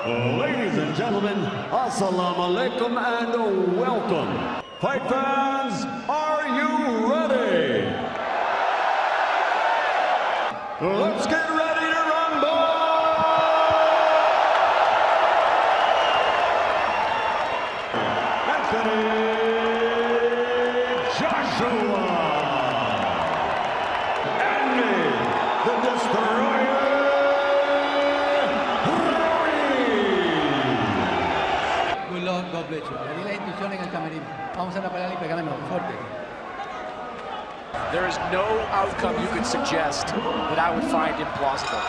Ladies and gentlemen, assalamu alaikum and welcome. Fight fans, are you ready? Let's get ready to rumble! Anthony Joshua! Andy, the Destroyer! God bless you. Le di la instrucción en el camerino. Vamos a la pelea y pegarnos fuerte. There is no outcome you could suggest that I would find implausible.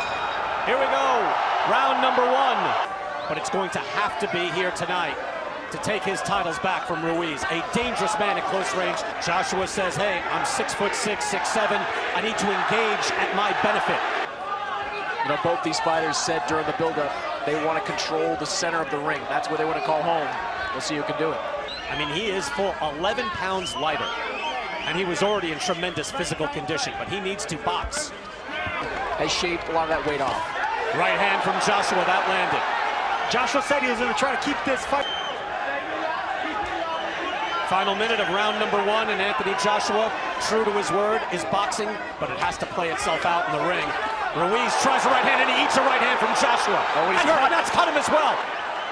Here we go, round number one. But it's going to have to be here tonight to take his titles back from Ruiz. A dangerous man at close range. Joshua says, hey, I'm 6'6", 6'7". I need to engage at my benefit. You know, both these fighters said during the build-up they want to control the center of the ring. That's where they want to call home. We'll see who can do it. I mean, he is full 11 pounds lighter, and he was already in tremendous physical condition, but he needs to box. Has shaved a lot of that weight off. Right hand from Joshua, that landed. Joshua said he was going to try to keep this fight. Final minute of round number one, and Anthony Joshua, true to his word, is boxing, but it has to play itself out in the ring. Ruiz tries a right hand, and he eats a right hand from Joshua. Oh, he's and that's cut him as well.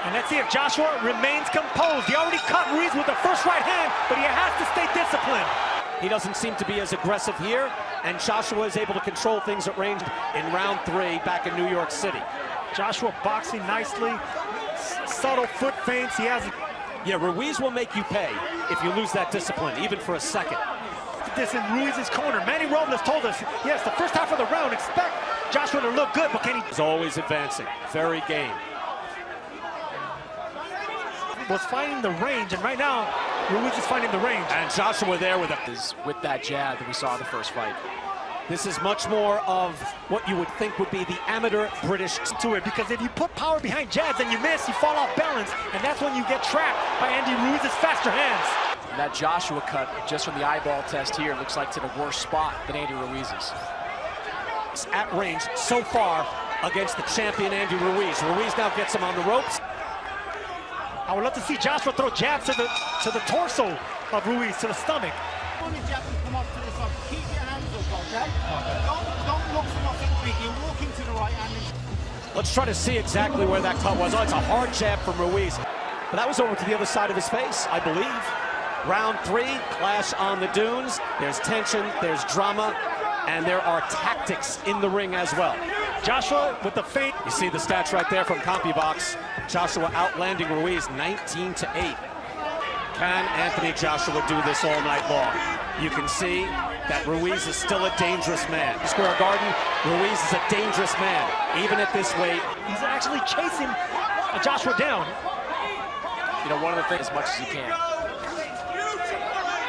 And let's see if Joshua remains composed. He already cut Ruiz with the first right hand, but he has to stay disciplined. He doesn't seem to be as aggressive here, and Joshua is able to control things at range in round three back in New York City. Joshua boxing nicely, subtle foot feints. He has. Yeah, Ruiz will make you pay if you lose that discipline, even for a second. This in Ruiz's corner. Manny Robles told us, yes, the first half of the round, expect Joshua to look good, but can he? He's always advancing, very game. Was finding the range, and right now, Ruiz is finding the range. And Joshua there with that jab that we saw in the first fight. This is much more of what you would think would be the amateur British to it, because if you put power behind jabs and you miss, you fall off balance, and that's when you get trapped by Andy Ruiz's faster hands. And that Joshua cut, just from the eyeball test here, looks like it's in a worse spot than Andy Ruiz's. At range so far against the champion Andy Ruiz. Ruiz now gets him on the ropes. I would love to see Joshua throw jabs to the torso of Ruiz, to the stomach. When the jab will come off to the side, keep your hands up, okay? Don't look for nothing big. You're walking to the right hand. Let's try to see exactly where that cut was. Oh, it's a hard jab from Ruiz. But that was over to the other side of his face, I believe. Round three, clash on the dunes. There's tension, there's drama, and there are tactics in the ring as well. Joshua with the feint. You see the stats right there from CompuBox. Joshua outlanding Ruiz 19-8. Can Anthony Joshua do this all night long? You can see that Ruiz is still a dangerous man. Square Garden, Ruiz is a dangerous man, even at this weight. He's actually chasing Joshua down. You know, one of the things as much as he can.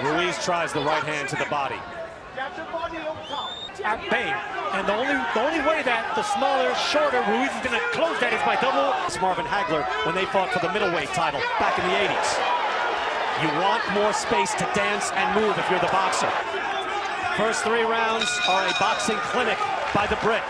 Ruiz tries the right hand to the body. At bay. And the only way that the smaller, shorter Ruiz is going to close that is by double. It's Marvin Hagler when they fought for the middleweight title back in the 80s. You want more space to dance and move if you're the boxer. First three rounds are a boxing clinic by the Brit.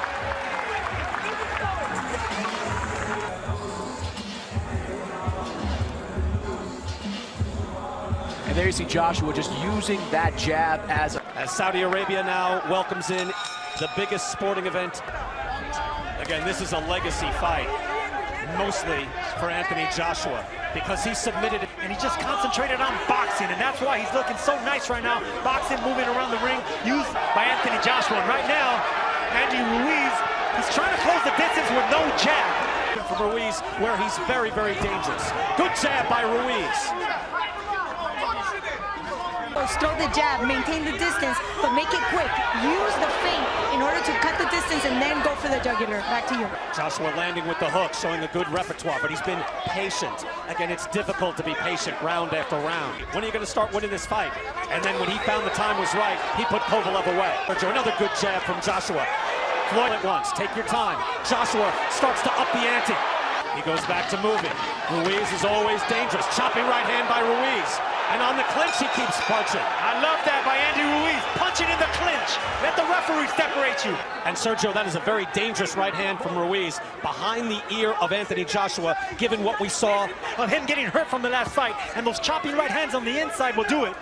And there you see Joshua just using that jab as Saudi Arabia now welcomes in the biggest sporting event. Again, this is a legacy fight, mostly for Anthony Joshua, because he submitted it. And he just concentrated on boxing, and that's why he's looking so nice right now. Boxing, moving around the ring, used by Anthony Joshua. And right now, Andy Ruiz, he's trying to close the distance with no jab. For Ruiz, where he's very, very dangerous. Good jab by Ruiz. Throw the jab, maintain the distance, but make it quick. Use the feint in order to cut the distance and then go for the jugular. Back to you. Joshua landing with the hook, showing a good repertoire, but he's been patient. Again, it's difficult to be patient round after round. When are you going to start winning this fight? And then when he found the time was right, he put Kovalev away. Another good jab from Joshua. Floyd at once, take your time. Joshua starts to up the ante. He goes back to moving. Ruiz is always dangerous. Chopping right hand by Ruiz. And on the clinch, he keeps punching. I love that by Andy Ruiz, punching in the clinch. Let the referee separate you. And Sergio, that is a very dangerous right hand from Ruiz behind the ear of Anthony Joshua, given what we saw Of him getting hurt from the last fight, and those chopping right hands on the inside will do it.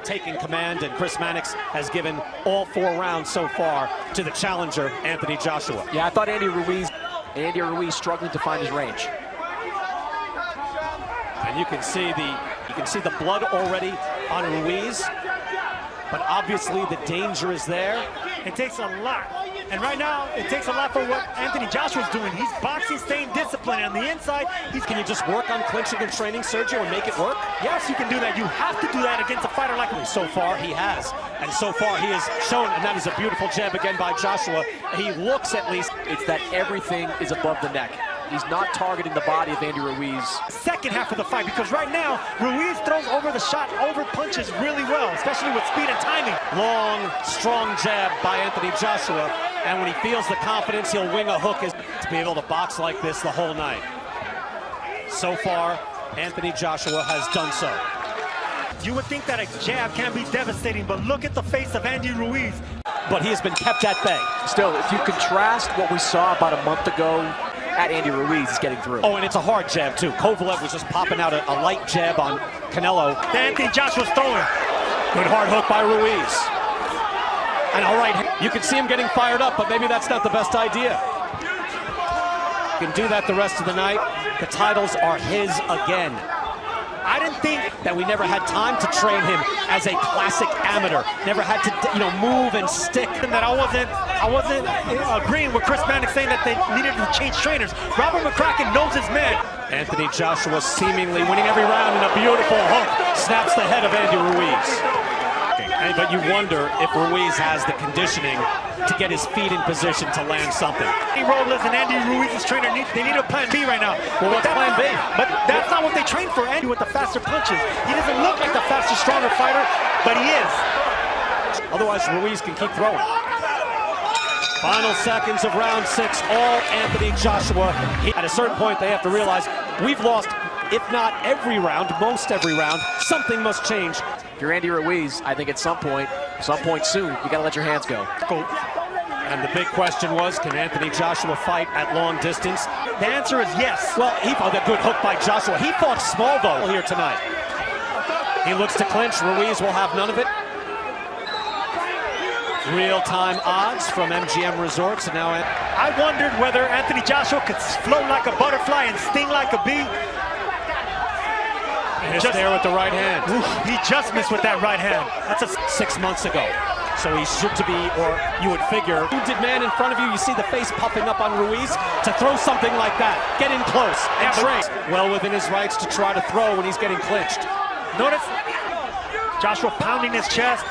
taking command, and Chris Mannix has given all 4 rounds so far to the challenger, Anthony Joshua. Yeah, I thought Andy Ruiz struggling to find his range. And you can see the blood already on Ruiz, but obviously the danger is there. It takes a lot. And right now, it takes a lot for what Anthony Joshua's doing. He's boxing, staying disciplined. On the inside, Can you just work on clinching and training, Sergio, and make it work? Yes, you can do that. You have to do that against a fighter like him. So far, he has. And so far, he has shown, and that is a beautiful jab again by Joshua. He looks at least. It's that everything is above the neck. He's not targeting the body of Andy Ruiz. Second half of the fight, because right now, Ruiz throws over the shot, over punches really well, especially with speed and timing. Long, strong jab by Anthony Joshua. And when he feels the confidence, he'll wing a hook to be able to box like this the whole night. So far, Anthony Joshua has done so. You would think that a jab can be devastating, but look at the face of Andy Ruiz. But he has been kept at bay. Still, if you contrast what we saw about a month ago at Andy Ruiz, is getting through. Oh, and it's a hard jab, too. Kovalev was just popping out a light jab on Canelo. Anthony Joshua's throwing. Good hard hook by Ruiz. And all right, you can see him getting fired up, but maybe that's not the best idea. You can do that the rest of the night. The titles are his again. I didn't think That we never had time to train him as a classic amateur. Never had to, move and stick. that I wasn't agreeing with Chris Mannix saying that they needed to change trainers. Robert McCracken knows his man. Anthony Joshua seemingly winning every round in a beautiful hook. Snaps the head of Andy Ruiz. But you wonder if Ruiz has the conditioning to get his feet in position to land something. Andy Ruiz and Andy Ruiz's trainer, they need a plan B right now. Well, what's plan B? But that's not what they train for, Andy, with the faster punches. He doesn't look like the faster, stronger fighter, but he is. Otherwise, Ruiz can keep throwing. Final seconds of round 6, all Anthony Joshua. At a certain point, they have to realize we've lost, if not every round, most every round. Something must change. If you're Andy Ruiz, I think at some point soon, you got to let your hands go. And the big question was, can Anthony Joshua fight at long distance? The answer is yes. Well, he fought a good hook by Joshua. He fought small, though, here tonight. He looks to clinch. Ruiz will have none of it. Real-time odds from MGM Resorts. And now I wondered whether Anthony Joshua could float like a butterfly and sting like a bee. just there with the right hand. Oof, he just missed with that right hand. That's a 6 months ago. So he should be, or you would figure, wounded man in front of you, you see the face puffing up on Ruiz, to throw something like that, get in close, and train. Well within his rights to try to throw when he's getting clinched. Notice Joshua pounding his chest,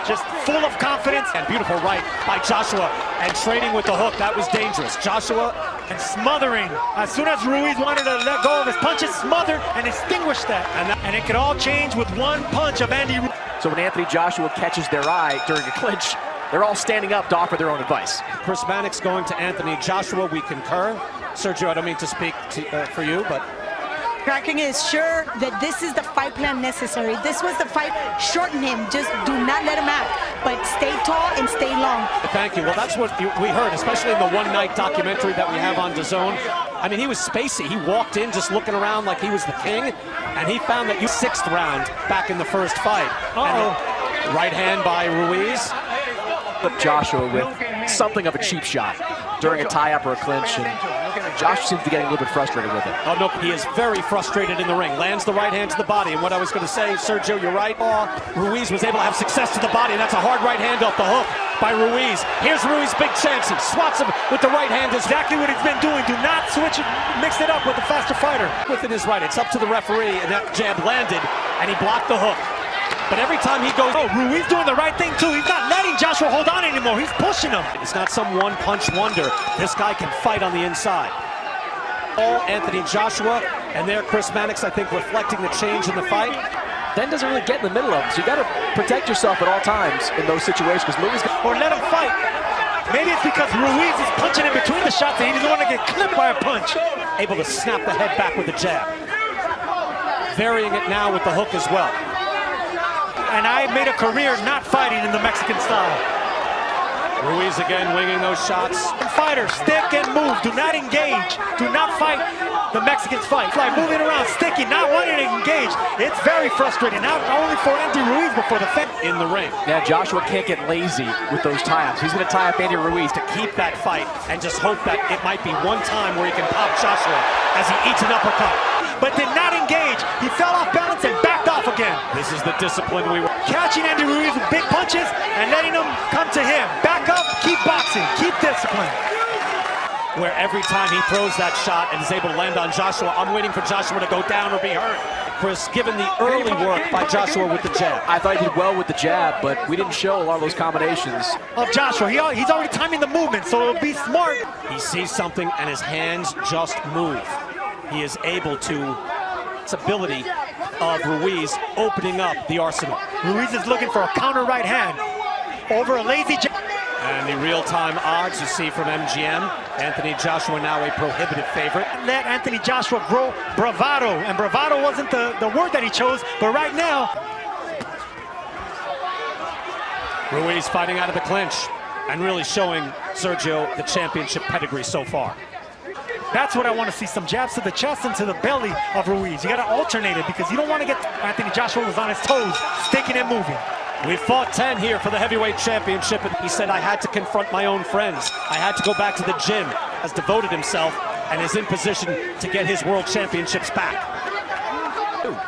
just full of confidence. And beautiful right by Joshua, and trading with the hook, that was dangerous. Joshua and smothering. As soon as Ruiz wanted to let go of his punches, smothered and extinguished that. And it could all change with one punch of Andy Ruiz. So when Anthony Joshua catches their eye during a clinch, they're all standing up to offer their own advice. Chris Mannix going to Anthony Joshua, we concur. Sergio, I don't mean to speak for you, but Kraken is sure that this is the fight plan necessary. This was the fight. Shorten him. Just do not let him out. But stay tall and stay long. Thank you. Well, that's what we heard, especially in the one-night documentary that we have on DAZN. I mean, he was spacey. He walked in just looking around like he was the king, and he found that 6th round back in the first fight. Right hand by Ruiz. But Joshua with something of a cheap shot during a tie-up or a clinch, and Josh seems to be getting a little bit frustrated with it. Oh, no, he is very frustrated in the ring. Lands the right hand to the body, and what I was going to say, Sergio, you're right. Ruiz was able to have success to the body, and that's a hard right hand off the hook by Ruiz. Here's Ruiz, big chance. He swats him with the right hand. Exactly what he's been doing. Do not switch it, mix it up with the faster fighter. Within his right, it's up to the referee, and that jab landed, and he blocked the hook. But every time he goes, Ruiz doing the right thing too. He's not letting Joshua hold on anymore. He's pushing him. It's not some one-punch wonder. This guy can fight on the inside. All Anthony Joshua, and there Chris Mannix, I think, reflecting the change in the fight. Then doesn't really get in the middle of them, so you got to protect yourself at all times in those situations, because Ruiz or let him fight. Maybe it's because Ruiz is punching in between the shots and he doesn't want to get clipped by a punch. Able to snap the head back with a jab. varying it now with the hook as well. And I made a career not fighting in the Mexican style. Ruiz again winging those shots. Fighters, stick and move. Do not engage. Do not fight the Mexicans fight. Like moving around, sticky, not wanting to engage. It's very frustrating, not only for Andy Ruiz, but for the fans In the ring. Yeah, Joshua can't get lazy with those tie-ups. He's going to tie up Andy Ruiz to keep That fight and just hope that it might be one time where he can pop Joshua as he eats an uppercut. but did not engage. He fell off balance and backed off again. This is the discipline we were Catching Andy Ruiz with big punches and letting them come to him. Back up, keep boxing, keep discipline. where every time he throws that shot and is able to land on Joshua, I'm waiting for Joshua to go down or be hurt. Chris, given the early work by Joshua with the jab. I thought he did well with the jab, but we didn't show a lot of those combinations. Of Joshua, he's already timing the movement, so it'll be smart. He sees something and his hands just move. He is able to, it's ability of Ruiz opening up the arsenal. Ruiz is looking for a counter right hand over a lazy jab. And the real-time odds you see from MGM, Anthony Joshua now a prohibitive favorite. Let Anthony Joshua grow bravado, and bravado wasn't the word that he chose, but right now, Ruiz fighting out of the clinch and really showing Sergio the championship pedigree so far. that's what I want to see, some jabs to the chest and to the belly of Ruiz. You got to alternate it because you don't want to get Anthony Joshua was on his toes, sticking and moving. We fought 10 here for the heavyweight championship, and he said, I had to confront my own friends. I had to go back to the gym, has devoted himself, and is in position to get his world championships back.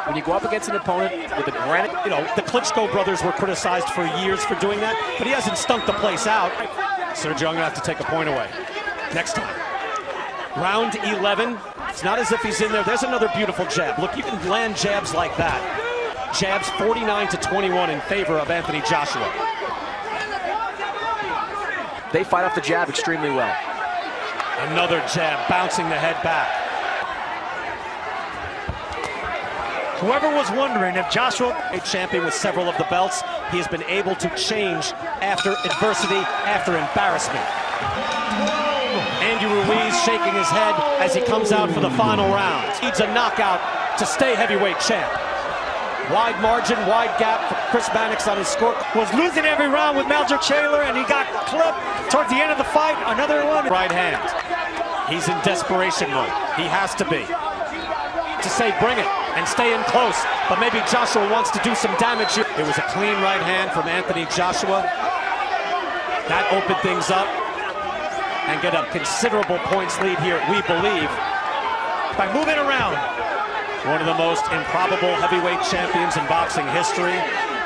When you go up against an opponent with a granite, You know, the Klitschko brothers were criticized for years for doing that, but he hasn't stunk the place out. Sergio, I'm gonna have to take a point away next time. Round 11, it's not as if he's in there. There's another beautiful jab. Look, you can land jabs like that. Jabs 49-21 in favor of Anthony Joshua. they fight off the jab extremely well. Another jab, bouncing the head back. Whoever was wondering if Joshua, A champion with several of the belts, he has been able to change after adversity, after embarrassment. Andy Ruiz shaking his head as he comes out for the final round. Needs a knockout to stay heavyweight champ. Wide margin, wide gap for Chris Mannix on his score. was losing every round with Maldrick Shaler, and he got clipped towards the end of the fight. Another one. Right hand. He's in desperation mode. He has to be. To say bring it and stay in close, but maybe Joshua wants to do some damage here. It was a clean right hand from Anthony Joshua. That opened things up and get a considerable points lead here, we believe. By moving around. One of the most improbable heavyweight champions in boxing history,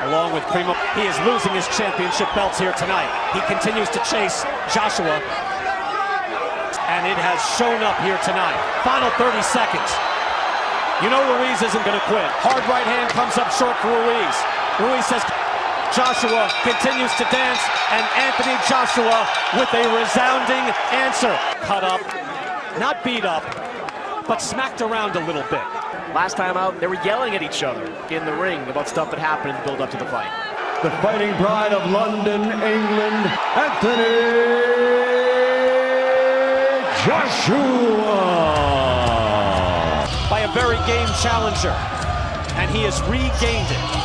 along with Primo. He is losing his championship belts here tonight. He continues to chase Joshua, and it has shown up here tonight. Final 30 seconds. You know Ruiz isn't going to quit. Hard right hand comes up short for Ruiz. Ruiz says Joshua continues to dance, and Anthony Joshua with a resounding answer. Cut up, not beat up, but smacked around a little bit. Last time out, they were yelling at each other in the ring about stuff that happened in the build-up to the fight. The fighting pride of London, England, Anthony Joshua. By a very game challenger, and he has regained it.